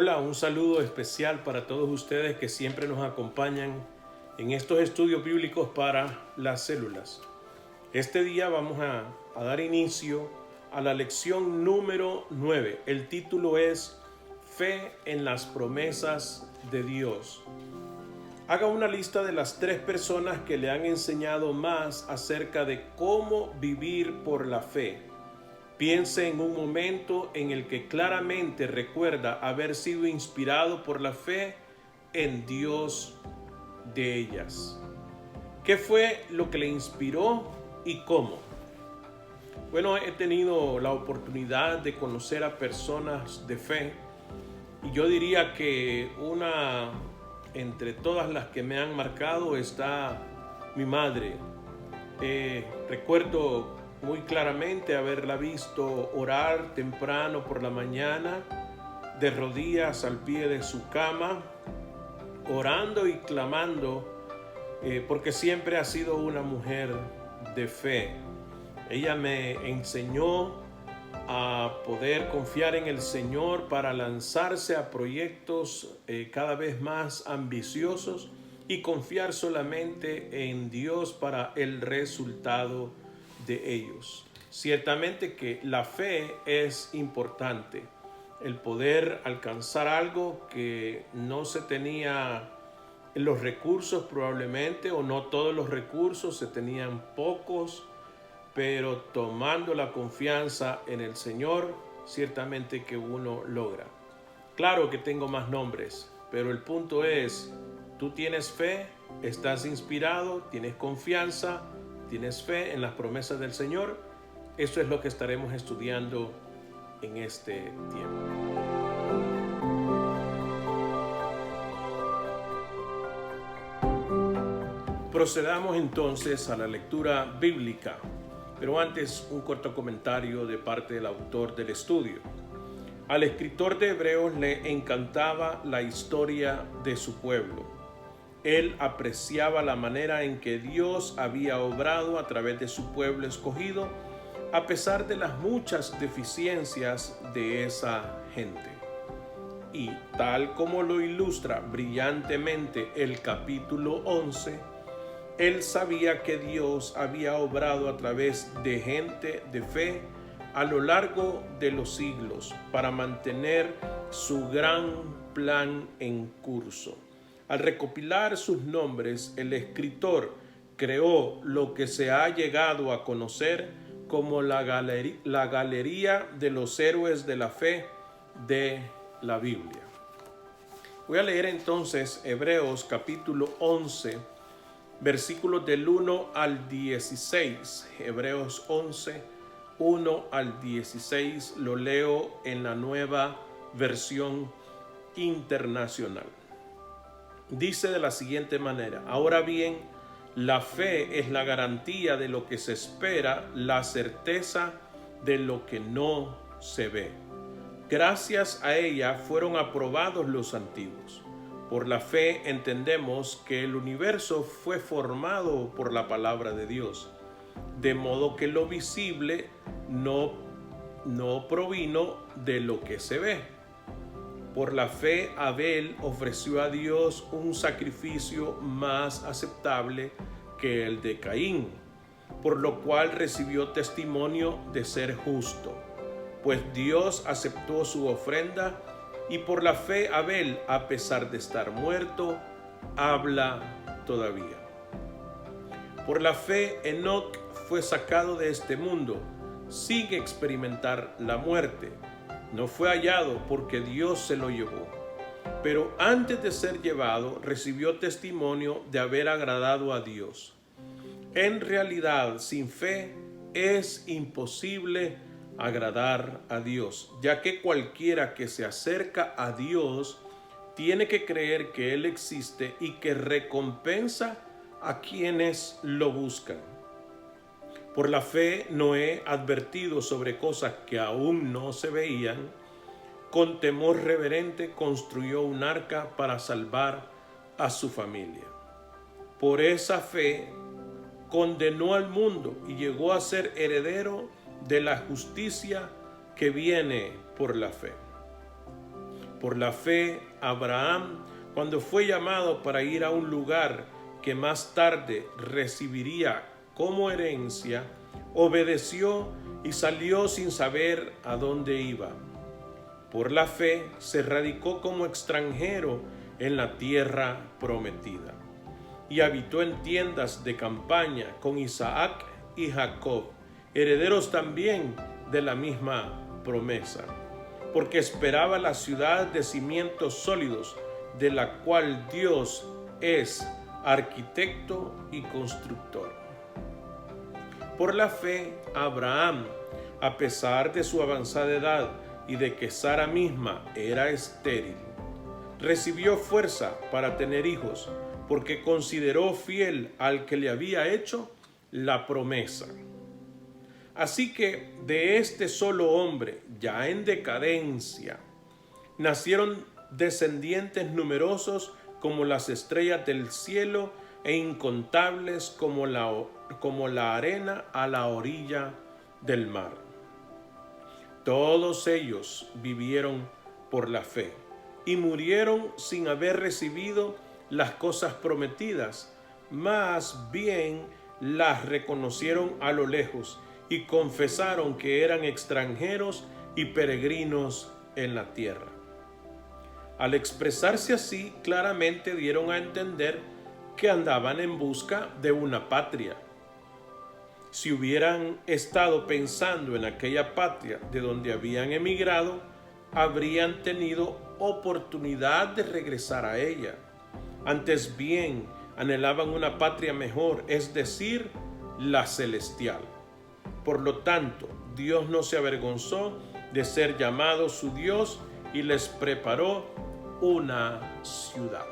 Hola, un saludo especial para todos ustedes que siempre nos acompañan en estos estudios bíblicos para las células. Este día vamos a dar inicio a la lección número 9. El título es Fe en las promesas de Dios. Haga una lista de las 3 personas que le han enseñado más acerca de cómo vivir por la fe. Piense en un momento en el que claramente recuerda haber sido inspirado por la fe en Dios de ellas. ¿Qué fue lo que le inspiró y cómo? Bueno, he tenido la oportunidad de conocer a personas de fe y yo diría que entre todas las que me han marcado está mi madre. Recuerdo muy claramente haberla visto orar temprano por la mañana, de rodillas al pie de su cama, orando y clamando, porque siempre ha sido una mujer de fe. Ella me enseñó a poder confiar en el Señor para lanzarse a proyectos cada vez más ambiciosos y confiar solamente en Dios para el resultado de ellos. Ciertamente que la fe es importante, el poder alcanzar algo que no se tenía los recursos probablemente, o no todos los recursos, se tenían pocos, pero tomando la confianza en el Señor, ciertamente que uno logra. Claro que tengo más nombres, pero el punto es, tú tienes fe, estás inspirado, tienes confianza, tienes fe en las promesas del Señor. Eso es lo que estaremos estudiando en este tiempo. Procedamos entonces a la lectura bíblica, pero antes un corto comentario de parte del autor del estudio. Al escritor de Hebreos le encantaba la historia de su pueblo. Él apreciaba la manera en que Dios había obrado a través de su pueblo escogido, a pesar de las muchas deficiencias de esa gente. Y tal como lo ilustra brillantemente el capítulo 11, él sabía que Dios había obrado a través de gente de fe a lo largo de los siglos para mantener su gran plan en curso. Al recopilar sus nombres, el escritor creó lo que se ha llegado a conocer como la galería de los héroes de la fe de la Biblia. Voy a leer entonces Hebreos capítulo 11, versículos del 1 al 16. Hebreos 11, 1 al 16, lo leo en la Nueva Versión Internacional. Dice de la siguiente manera: ahora bien, la fe es la garantía de lo que se espera, la certeza de lo que no se ve. Gracias a ella fueron aprobados los antiguos. Por la fe entendemos que el universo fue formado por la palabra de Dios, de modo que lo visible no provino de lo que se ve. Por la fe, Abel ofreció a Dios un sacrificio más aceptable que el de Caín, por lo cual recibió testimonio de ser justo, pues Dios aceptó su ofrenda, y por la fe Abel, a pesar de estar muerto, habla todavía. Por la fe Enoc fue sacado de este mundo, sin experimentar la muerte. No fue hallado porque Dios se lo llevó, pero antes de ser llevado recibió testimonio de haber agradado a Dios. En realidad, sin fe es imposible agradar a Dios, ya que cualquiera que se acerca a Dios tiene que creer que Él existe y que recompensa a quienes lo buscan. Por la fe, Noé, advertido sobre cosas que aún no se veían, con temor reverente construyó un arca para salvar a su familia. Por esa fe, condenó al mundo y llegó a ser heredero de la justicia que viene por la fe. Por la fe, Abraham, cuando fue llamado para ir a un lugar que más tarde recibiría como herencia, obedeció y salió sin saber a dónde iba. Por la fe se radicó como extranjero en la tierra prometida y habitó en tiendas de campaña con Isaac y Jacob, herederos también de la misma promesa, porque esperaba la ciudad de cimientos sólidos, de la cual Dios es arquitecto y constructor. Por la fe, Abraham, a pesar de su avanzada edad y de que Sara misma era estéril, recibió fuerza para tener hijos, porque consideró fiel al que le había hecho la promesa. Así que de este solo hombre, ya en decadencia, nacieron descendientes numerosos como las estrellas del cielo e incontables como la arena a la orilla del mar. Todos ellos vivieron por la fe y murieron sin haber recibido las cosas prometidas, más bien las reconocieron a lo lejos y confesaron que eran extranjeros y peregrinos en la tierra. Al expresarse así, claramente dieron a entender que andaban en busca de una patria. Si hubieran estado pensando en aquella patria de donde habían emigrado, habrían tenido oportunidad de regresar a ella. Antes bien, anhelaban una patria mejor, es decir, la celestial. Por lo tanto, Dios no se avergonzó de ser llamado su Dios y les preparó una ciudad.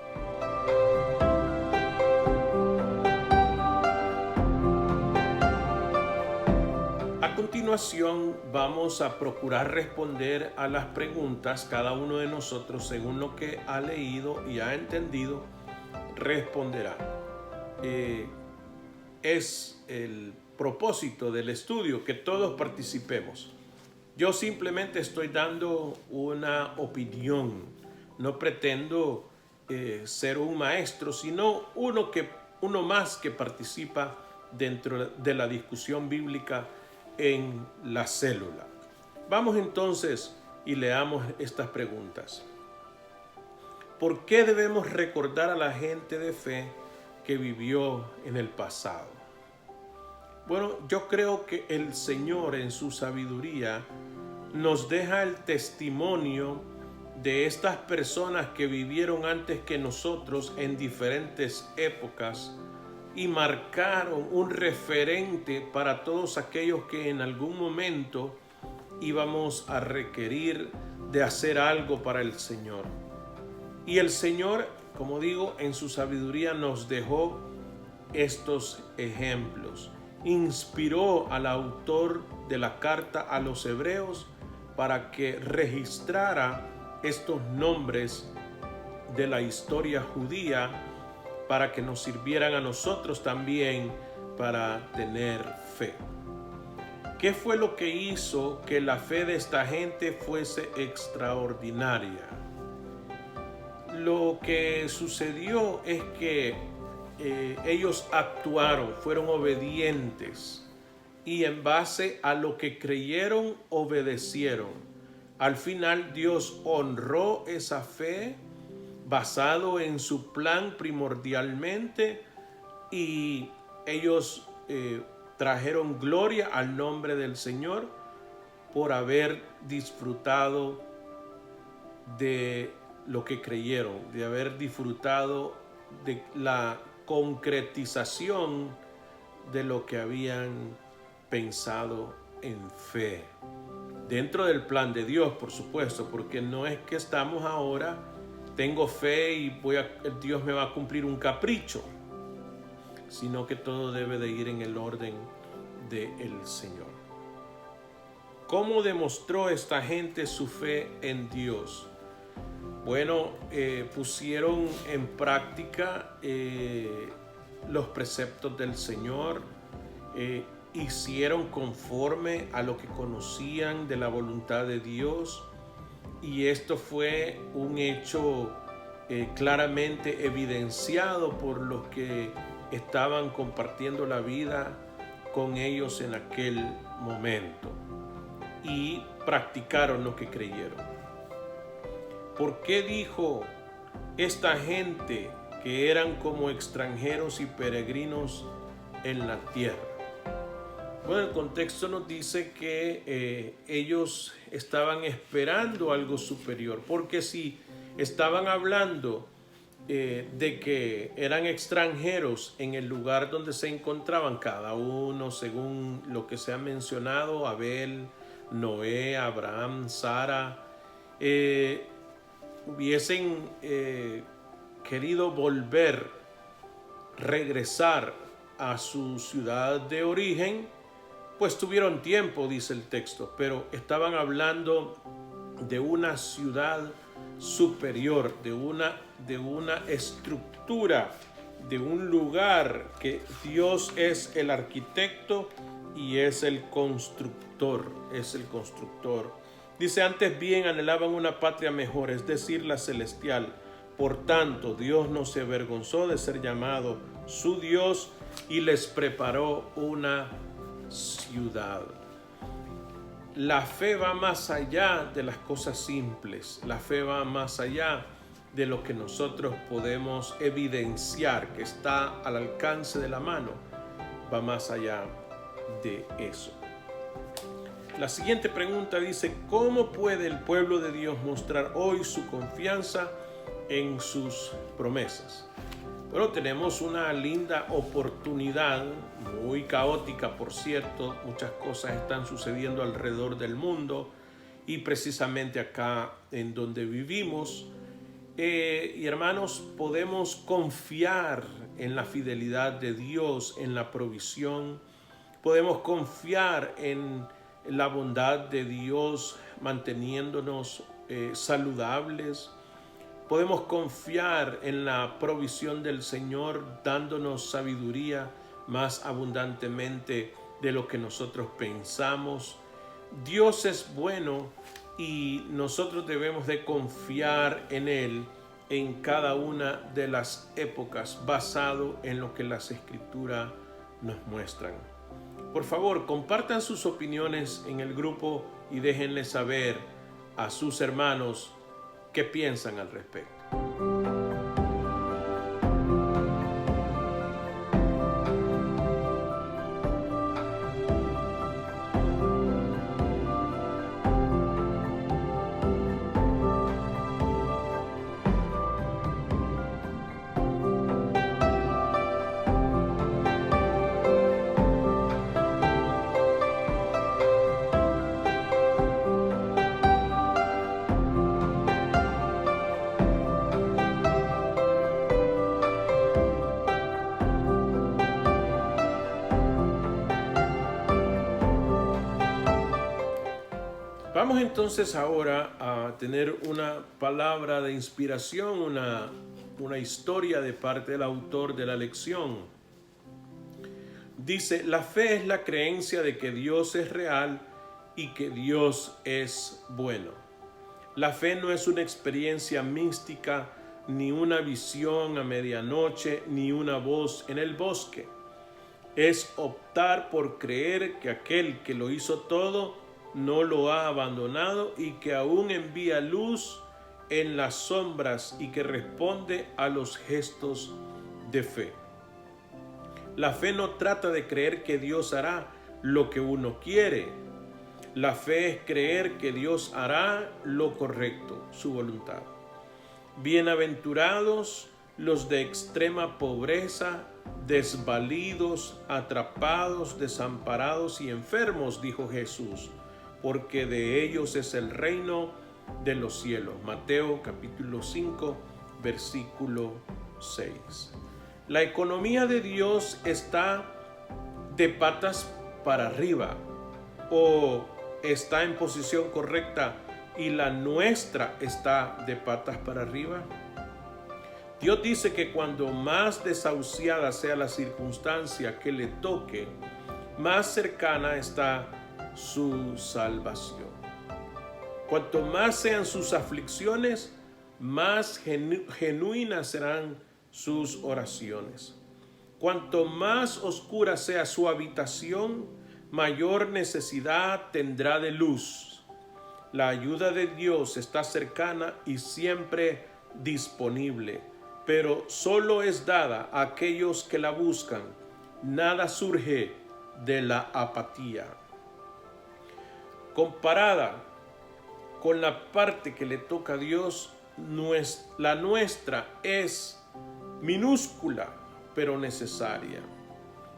A continuación, vamos a procurar responder a las preguntas. Cada uno de nosotros, según lo que ha leído y ha entendido, responderá. Es el propósito del estudio que todos participemos. Yo simplemente estoy dando una opinión. No pretendo ser un maestro, sino uno más que participa dentro de la discusión bíblica en la célula. Vamos entonces y leamos estas preguntas. ¿Por qué debemos recordar a la gente de fe que vivió en el pasado? Bueno, yo creo que el Señor en su sabiduría nos deja el testimonio de estas personas que vivieron antes que nosotros en diferentes épocas y marcaron un referente para todos aquellos que en algún momento íbamos a requerir de hacer algo para el Señor. Y el Señor, como digo, en su sabiduría nos dejó estos ejemplos. Inspiró al autor de la carta a los hebreos para que registrara estos nombres de la historia judía para que nos sirvieran a nosotros también para tener fe. ¿Qué fue lo que hizo que la fe de esta gente fuese extraordinaria? Lo que sucedió es que ellos actuaron, fueron obedientes y en base a lo que creyeron, obedecieron. Al final Dios honró esa fe basado en su plan primordialmente y ellos trajeron gloria al nombre del Señor por haber disfrutado de lo que creyeron, de haber disfrutado de la concretización de lo que habían pensado en fe. Dentro del plan de Dios, por supuesto, porque no es que estamos ahora, tengo fe y Dios me va a cumplir un capricho, sino que todo debe de ir en el orden del Señor. ¿Cómo demostró esta gente su fe en Dios? Bueno, pusieron en práctica los preceptos del Señor, hicieron conforme a lo que conocían de la voluntad de Dios, y esto fue un hecho claramente evidenciado por los que estaban compartiendo la vida con ellos en aquel momento y practicaron lo que creyeron. ¿Por qué dijo esta gente que eran como extranjeros y peregrinos en la tierra? Bueno, el contexto nos dice que ellos estaban esperando algo superior, porque si estaban hablando de que eran extranjeros en el lugar donde se encontraban, cada uno según lo que se ha mencionado, Abel, Noé, Abraham, Sara, hubiesen querido regresar a su ciudad de origen, pues tuvieron tiempo, dice el texto, pero estaban hablando de una ciudad superior, de una estructura, de un lugar que Dios es el arquitecto y es el constructor, Dice, antes bien anhelaban una patria mejor, es decir, la celestial. Por tanto, Dios no se avergonzó de ser llamado su Dios y les preparó una ciudad. La fe va más allá de las cosas simples. La fe va más allá de lo que nosotros podemos evidenciar, que está al alcance de la mano. Va más allá de eso. La siguiente pregunta dice, ¿cómo puede el pueblo de Dios mostrar hoy su confianza en sus promesas? Bueno, tenemos una linda oportunidad, muy caótica por cierto, muchas cosas están sucediendo alrededor del mundo y precisamente acá en donde vivimos. Y hermanos, podemos confiar en la fidelidad de Dios, en la provisión, podemos confiar en la bondad de Dios manteniéndonos saludables. Podemos confiar en la provisión del Señor dándonos sabiduría más abundantemente de lo que nosotros pensamos. Dios es bueno y nosotros debemos de confiar en Él en cada una de las épocas basado en lo que las Escrituras nos muestran. Por favor, compartan sus opiniones en el grupo y déjenle saber a sus hermanos qué piensan al respecto. Vamos entonces ahora a tener una palabra de inspiración, una historia de parte del autor de la lección. Dice, la fe es la creencia de que Dios es real y que Dios es bueno. La fe no es una experiencia mística, ni una visión a medianoche, ni una voz en el bosque. Es optar por creer que aquel que lo hizo todo no lo ha abandonado y que aún envía luz en las sombras y que responde a los gestos de fe. La fe no trata de creer que Dios hará lo que uno quiere. La fe es creer que Dios hará lo correcto, su voluntad. Bienaventurados los de extrema pobreza, desvalidos, atrapados, desamparados y enfermos, dijo Jesús, porque de ellos es el reino de los cielos. Mateo capítulo 5, versículo 6. La economía de Dios está de patas para arriba o está en posición correcta y la nuestra está de patas para arriba. Dios dice que cuando más desahuciada sea la circunstancia que le toque, más cercana está su salvación. Cuanto más sean sus aflicciones, más genuinas serán sus oraciones. Cuanto más oscura sea su habitación, mayor necesidad tendrá de luz. La ayuda de Dios está cercana y siempre disponible, pero solo es dada a aquellos que la buscan. Nada surge de la apatía. Comparada con la parte que le toca a Dios, la nuestra es minúscula, pero necesaria.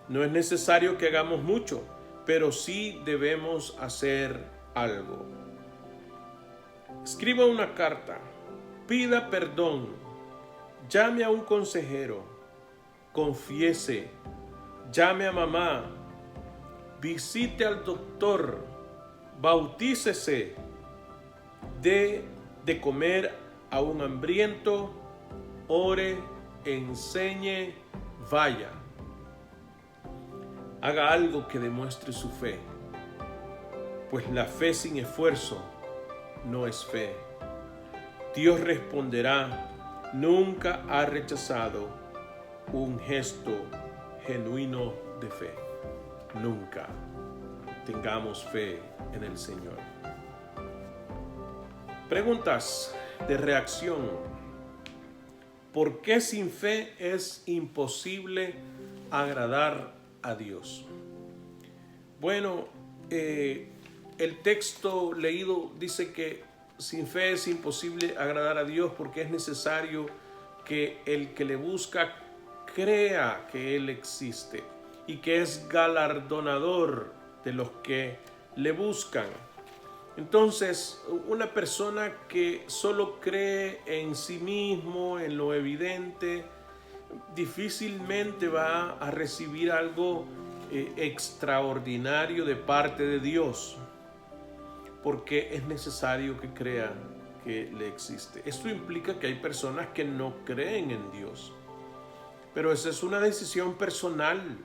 No es necesario que hagamos mucho, pero sí debemos hacer algo. Escriba una carta, pida perdón, llame a un consejero, confiese, llame a mamá, visite al doctor, bautícese, dé de comer a un hambriento, ore, enseñe, vaya. Haga algo que demuestre su fe, pues la fe sin esfuerzo no es fe. Dios responderá, nunca ha rechazado un gesto genuino de fe. Nunca. Tengamos fe en el Señor. Preguntas de reacción. ¿Por qué sin fe es imposible agradar a Dios? Bueno, el texto leído dice que sin fe es imposible agradar a Dios porque es necesario que el que le busca crea que Él existe y que es galardonador de los que le buscan. Entonces, una persona que solo cree en sí mismo, en lo evidente, difícilmente va a recibir algo extraordinario de parte de Dios, porque es necesario que crea que le existe. Esto implica que hay personas que no creen en Dios, pero esa es una decisión personal.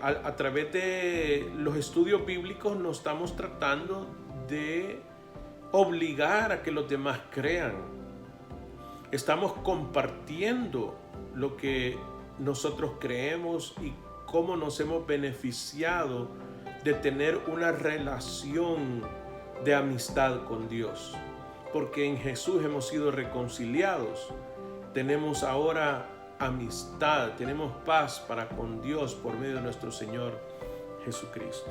A través de los estudios bíblicos no estamos tratando de obligar a que los demás crean. Estamos compartiendo lo que nosotros creemos y cómo nos hemos beneficiado de tener una relación de amistad con Dios. Porque en Jesús hemos sido reconciliados. Tenemos ahora amistad, tenemos paz para con Dios por medio de nuestro Señor Jesucristo.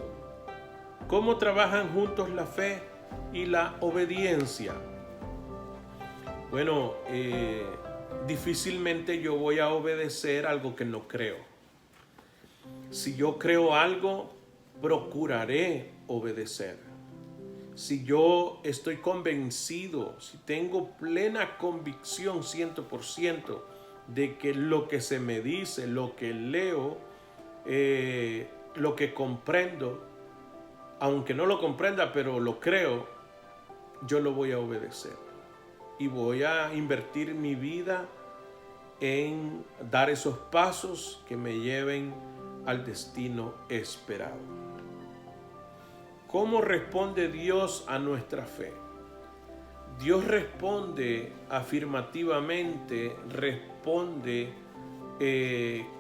¿Cómo trabajan juntos la fe y la obediencia? Bueno, difícilmente yo voy a obedecer algo que no creo. Si yo creo algo, procuraré obedecer. Si yo estoy convencido, si tengo plena convicción 100% de que lo que se me dice, lo que leo, lo que comprendo, aunque no lo comprenda, pero lo creo, yo lo voy a obedecer. Y voy a invertir mi vida en dar esos pasos que me lleven al destino esperado. ¿Cómo responde Dios a nuestra fe? Dios responde afirmativamente, responde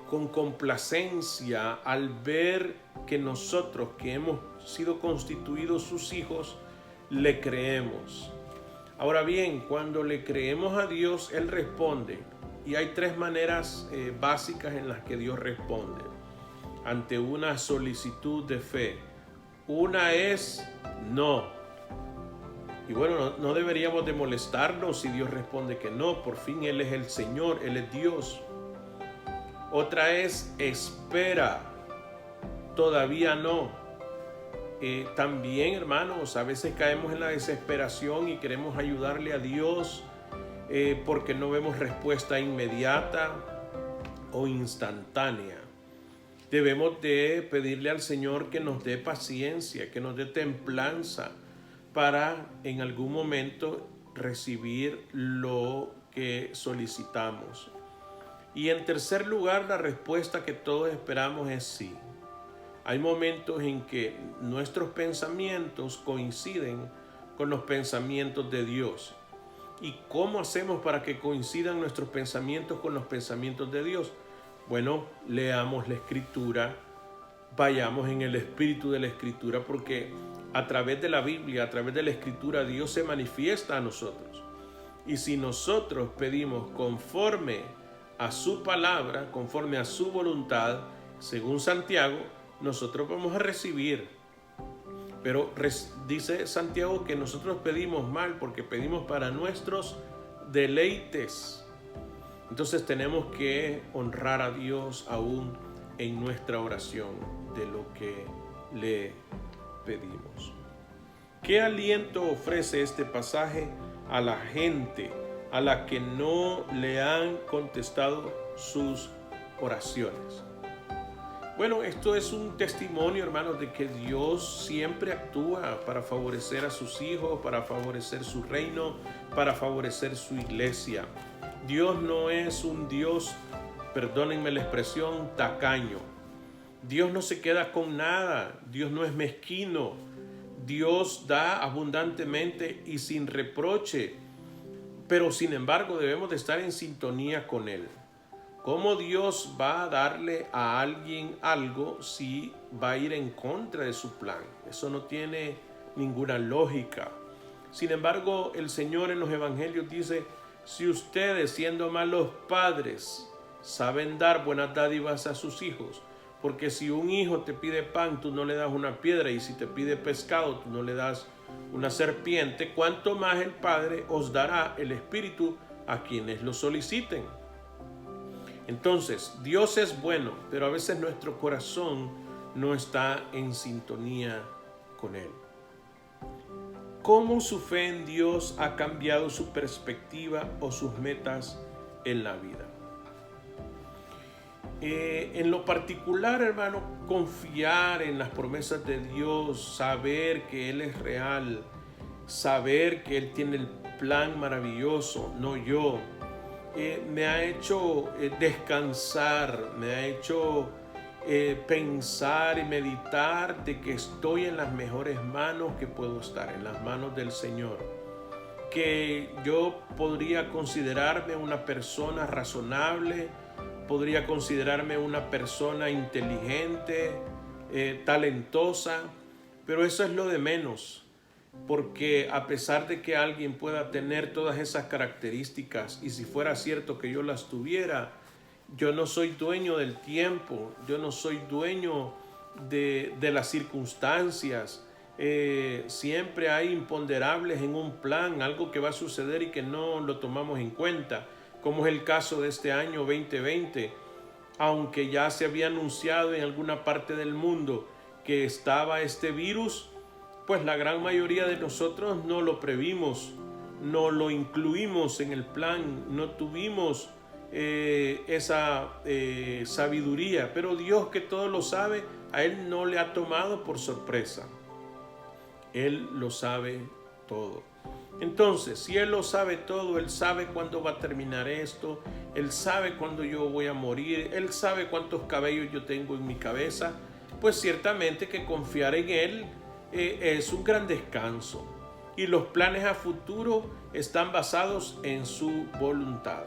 con complacencia al ver que nosotros que hemos sido constituidos sus hijos, le creemos. Ahora bien, cuando le creemos a Dios, Él responde. Y hay tres maneras básicas en las que Dios responde ante una solicitud de fe. Una es no. Y bueno, no deberíamos de molestarnos si Dios responde que no. Por fin Él es el Señor, Él es Dios. Otra es espera. Todavía no. También, hermanos, a veces caemos en la desesperación y queremos ayudarle a Dios porque no vemos respuesta inmediata o instantánea. Debemos de pedirle al Señor que nos dé paciencia, que nos dé templanza para en algún momento recibir lo que solicitamos. Y en tercer lugar, la respuesta que todos esperamos es sí. Hay momentos en que nuestros pensamientos coinciden con los pensamientos de Dios. ¿Y cómo hacemos para que coincidan nuestros pensamientos con los pensamientos de Dios? Bueno, leamos la Escritura, vayamos en el espíritu de la Escritura, porque a través de la Biblia, a través de la Escritura, Dios se manifiesta a nosotros. Y si nosotros pedimos conforme a su palabra, conforme a su voluntad, según Santiago, nosotros vamos a recibir. Pero dice Santiago que nosotros pedimos mal porque pedimos para nuestros deleites. Entonces tenemos que honrar a Dios aún en nuestra oración de lo que le pedimos. ¿Qué aliento ofrece este pasaje a la gente a la que no le han contestado sus oraciones? Bueno, esto es un testimonio, hermanos, de que Dios siempre actúa para favorecer a sus hijos, para favorecer su reino, para favorecer su iglesia. Dios no es un Dios, perdónenme la expresión, tacaño. Dios no se queda con nada. Dios no es mezquino. Dios da abundantemente y sin reproche. Pero sin embargo debemos de estar en sintonía con Él. ¿Cómo Dios va a darle a alguien algo si va a ir en contra de su plan? Eso no tiene ninguna lógica. Sin embargo, el Señor en los evangelios dice: si ustedes, siendo malos padres, saben dar buenas dádivas a sus hijos, porque si un hijo te pide pan, tú no le das una piedra, y si te pide pescado, tú no le das una serpiente, ¿cuánto más el Padre os dará el Espíritu a quienes lo soliciten? Entonces, Dios es bueno, pero a veces nuestro corazón no está en sintonía con Él. ¿Cómo su fe en Dios ha cambiado su perspectiva o sus metas en la vida? En lo particular, hermano, confiar en las promesas de Dios, saber que Él es real, saber que Él tiene el plan maravilloso, no yo, me ha hecho descansar, me ha hecho pensar y meditar de que estoy en las mejores manos que puedo estar, en las manos del Señor. Que yo podría considerarme una persona razonable, podría considerarme una persona inteligente, talentosa, pero eso es lo de menos. Porque a pesar de que alguien pueda tener todas esas características, y si fuera cierto que yo las tuviera, yo no soy dueño del tiempo, yo no soy dueño de las circunstancias. Siempre hay imponderables en un plan, algo que va a suceder y que no lo tomamos en cuenta, como es el caso de este año 2020. Aunque ya se había anunciado en alguna parte del mundo que estaba este virus, pues la gran mayoría de nosotros no lo previmos, no lo incluimos en el plan, no tuvimos esa sabiduría. Pero Dios, que todo lo sabe, a Él no le ha tomado por sorpresa. Él lo sabe todo. Entonces, si Él lo sabe todo, Él sabe cuándo va a terminar esto, Él sabe cuándo yo voy a morir, Él sabe cuántos cabellos yo tengo en mi cabeza, pues ciertamente que confiar en Él es un gran descanso, y los planes a futuro están basados en su voluntad.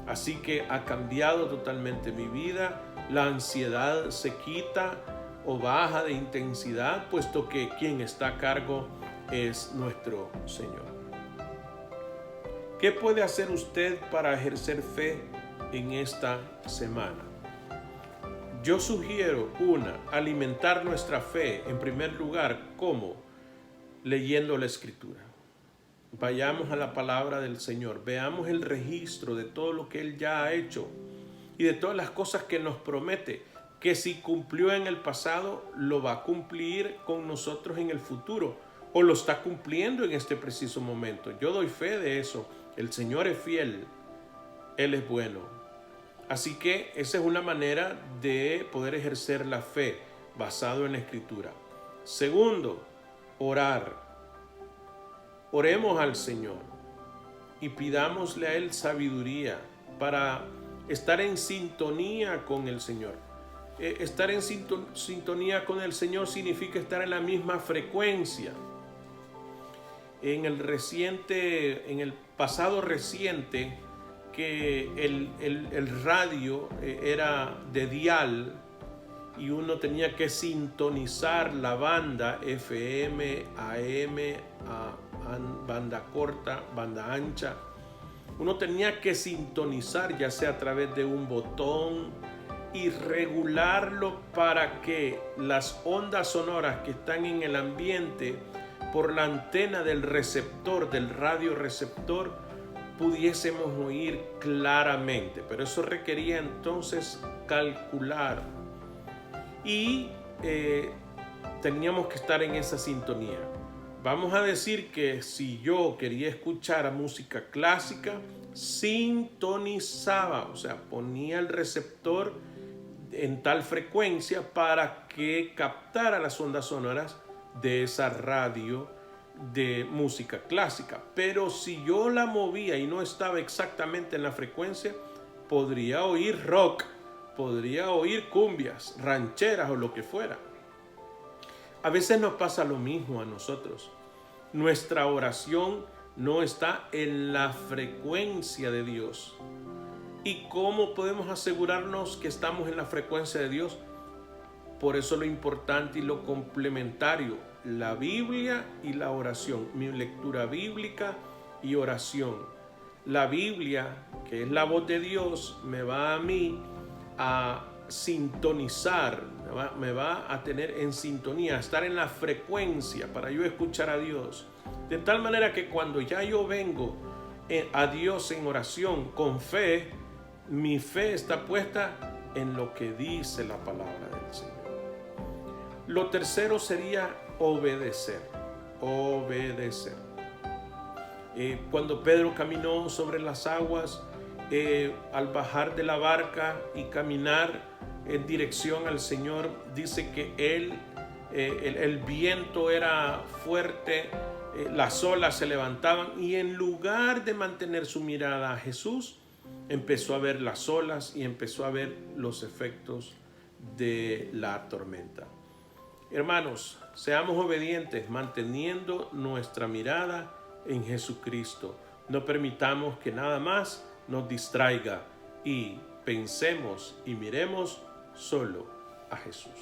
Así que ha cambiado totalmente mi vida, la ansiedad se quita o baja de intensidad, puesto que quien está a cargo es nuestro Señor. ¿Qué puede hacer usted para ejercer fe en esta semana? Yo sugiero, alimentar nuestra fe en primer lugar, ¿cómo? Leyendo la Escritura. Vayamos a la palabra del Señor, veamos el registro de todo lo que Él ya ha hecho y de todas las cosas que nos promete, que si cumplió en el pasado, lo va a cumplir con nosotros en el futuro, o lo está cumpliendo en este preciso momento. Yo doy fe de eso. El Señor es fiel, Él es bueno. Así que esa es una manera de poder ejercer la fe basado en la Escritura. Segundo, orar. Oremos al Señor y pidámosle a Él sabiduría para estar en sintonía con el Señor. Estar en sintonía con el Señor significa estar en la misma frecuencia. en el pasado reciente, que el radio era de dial y uno tenía que sintonizar la banda FM, AM, banda corta, banda ancha. Uno tenía que sintonizar ya sea a través de un botón y regularlo para que las ondas sonoras que están en el ambiente por la antena del receptor, del radioreceptor, pudiésemos oír claramente. Pero eso requería entonces calcular y teníamos que estar en esa sintonía. Vamos a decir que si yo quería escuchar música clásica, sintonizaba, o sea, ponía el receptor en tal frecuencia para que captara las ondas sonoras de esa radio de música clásica. Pero si yo la movía y no estaba exactamente en la frecuencia, podría oír rock, podría oír cumbias, rancheras o lo que fuera. A veces nos pasa lo mismo a nosotros. Nuestra oración no está en la frecuencia de Dios. ¿Y cómo podemos asegurarnos que estamos en la frecuencia de Dios? Por eso lo importante y lo complementario, la Biblia y la oración, mi lectura bíblica y oración. La Biblia, que es la voz de Dios, me va a mí a sintonizar, me va a tener en sintonía, a estar en la frecuencia para yo escuchar a Dios. De tal manera que cuando ya yo vengo a Dios en oración con fe, mi fe está puesta en lo que dice la palabra del Señor. Lo tercero sería obedecer. Obedecer. Cuando Pedro caminó sobre las aguas, al bajar de la barca y caminar en dirección al Señor, dice que el viento era fuerte, las olas se levantaban y en lugar de mantener su mirada a Jesús, empezó a ver las olas y empezó a ver los efectos de la tormenta. Hermanos, seamos obedientes manteniendo nuestra mirada en Jesucristo. No permitamos que nada más nos distraiga y pensemos y miremos solo a Jesús.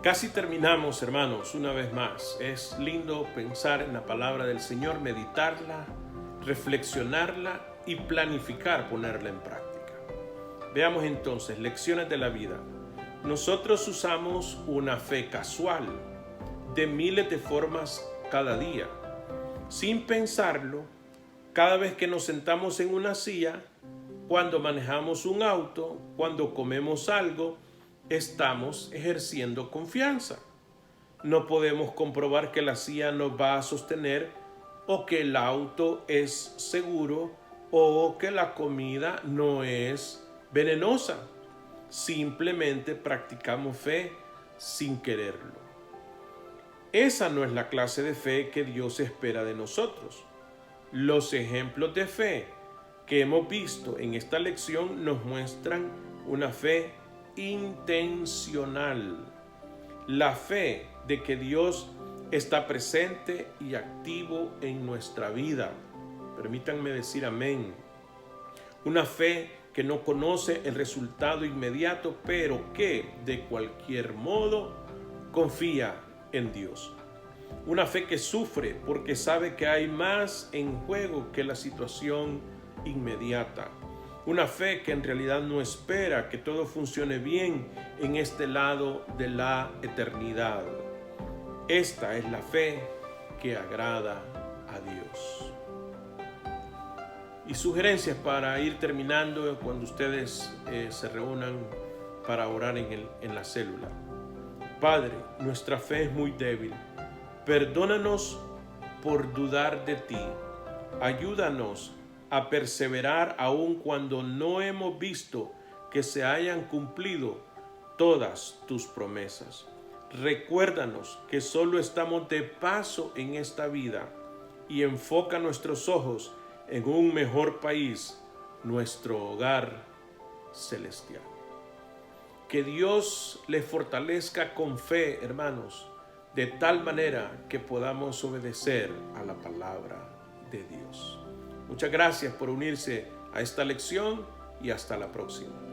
Casi terminamos, hermanos, una vez más. Es lindo pensar en la palabra del Señor, meditarla, reflexionarla y planificar ponerla en práctica. Veamos entonces, lecciones de la vida. Nosotros usamos una fe casual, de miles de formas cada día. Sin pensarlo, cada vez que nos sentamos en una silla, cuando manejamos un auto, cuando comemos algo, estamos ejerciendo confianza. No podemos comprobar que la silla nos va a sostener o que el auto es seguro o que la comida no es venenosa. Simplemente practicamos fe sin quererlo. Esa no es la clase de fe que Dios espera de nosotros. Los ejemplos de fe que hemos visto en esta lección nos muestran una fe intencional, la fe de que Dios está presente y activo en nuestra vida. Permítanme decir amén. Una fe que no conoce el resultado inmediato, pero que de cualquier modo confía en Dios. Una fe que sufre porque sabe que hay más en juego que la situación inmediata. Una fe que en realidad no espera que todo funcione bien en este lado de la eternidad. Esta es la fe que agrada a Dios. Y sugerencias para ir terminando cuando ustedes se reúnan para orar en la célula. Padre, nuestra fe es muy débil. Perdónanos por dudar de ti. Ayúdanos a perseverar aun cuando no hemos visto que se hayan cumplido todas tus promesas. Recuérdanos que solo estamos de paso en esta vida y enfoca nuestros ojos en un mejor país, nuestro hogar celestial. Que Dios les fortalezca con fe, hermanos, de tal manera que podamos obedecer a la palabra de Dios. Muchas gracias por unirse a esta lección y hasta la próxima.